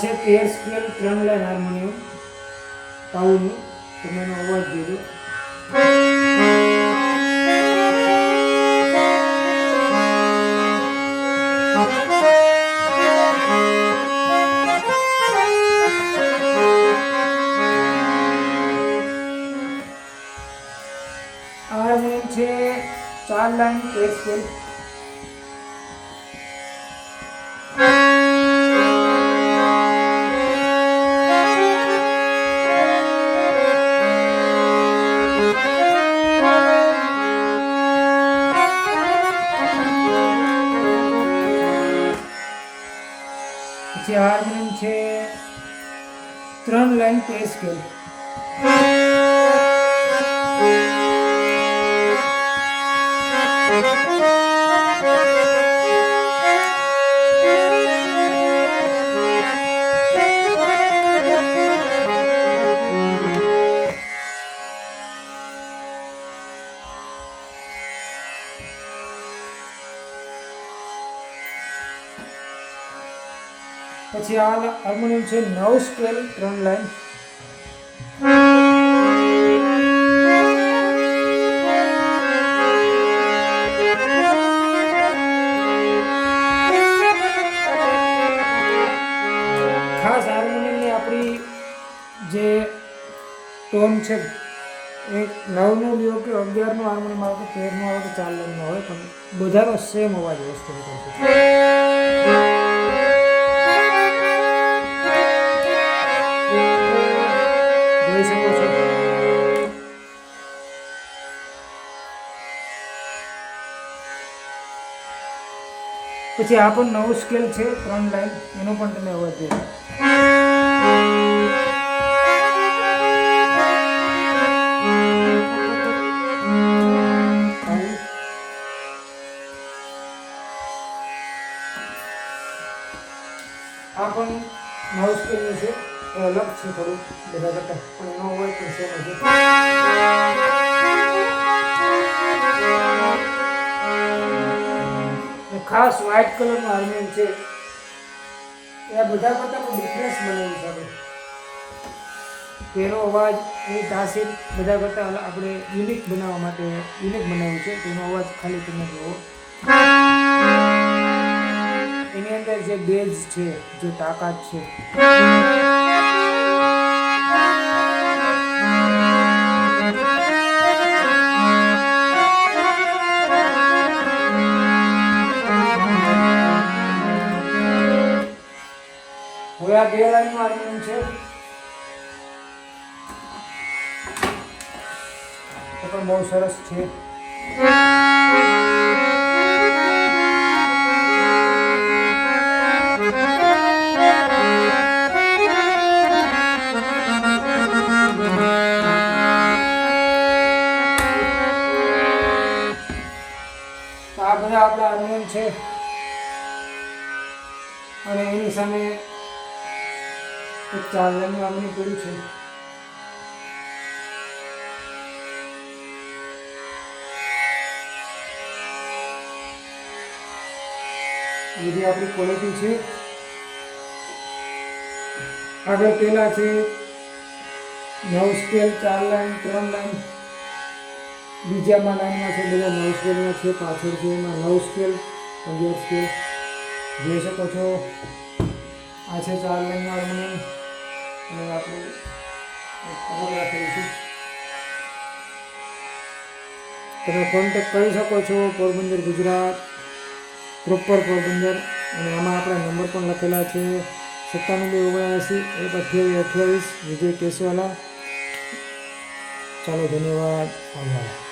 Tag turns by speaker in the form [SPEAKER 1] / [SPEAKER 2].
[SPEAKER 1] છે 13 scale 3 line harmonium પાઉનું. તમે એનો અવાજ જોજો. હાર્મોનિયમ છે 4 લાઈન 13 સ્કેલ. પછી હાર્મોનિયમ છે 3 લાઈન 13 સ્કેલ. પછી આ હાર્મોનિયમ છે 9 સ્કેલ 3 લાઈન. ખાસ હાર્મોનિયમની આપણી જે ટોન છે એ 9 નો લ્યો કે 11 નો હાર્મોનિયમ આવે કે 13 નો આવે કે 4 લાઈન નો હોય, પણ બધાનો સેમ અવાજ વસ્તુ છે. પછી આ પણ 9 સ્કેલ છે 3 લાઈન, એનો પણ તમે અવાજ જોયો. આ પણ 9 સ્કેલનું છે, એ અલગ છે થોડું બધા કરતા, પણ એનો અવાજ પણ સેમ છે. ખાસ વ્હાઇટ કલરનું હાર્મોનિયમ છે, એ બધા કરતાં પણ ડિફરન્સ બનાવ્યું છે. તેનો અવાજ એની તાસીર બધા કરતાં આપણે યુનિક બનાવવા માટે યુનિક બનાવ્યું છે. તેનો અવાજ ખાલી તમે જુઓ, એની અંદર જે બેઝ છે, જે તાકાત છે, હવે આ 2 લાઈનનું હાર્મોનિયમ છે, એ પણ બહુ સરસ છે. આ બધા આપણા હાર્મોનિયમ છે, અને એની સામે એક 4 લાઈનનું હાર્મોનિયમ પડ્યું છે. એ બધી આપણી ક્વોલિટી છે. આગળ પેલા છે 9 સ્કેલ 4 લાઈન 3 લાઈન, બીજામાં લાઈનમાં છે બધા 9 સ્કેલમાં છે, પાછળ છે એમાં 9 સ્કેલ 11 સ્કેલ જોઈ શકો છો. આ છે 4 લાઈનનું હાર્મોનિયમ, અને આપણે અલગ રાખેલું છે. તમે કોન્ટેક્ટ કરી શકો છો, પોરબંદર ગુજરાત, પ્રોપર પોરબંદર. અને આમાં આપણા નંબર પણ લખેલા છે 97 178 128 વિજય કેસવાલા. ચાલો, ધન્યવાદ, આભાર.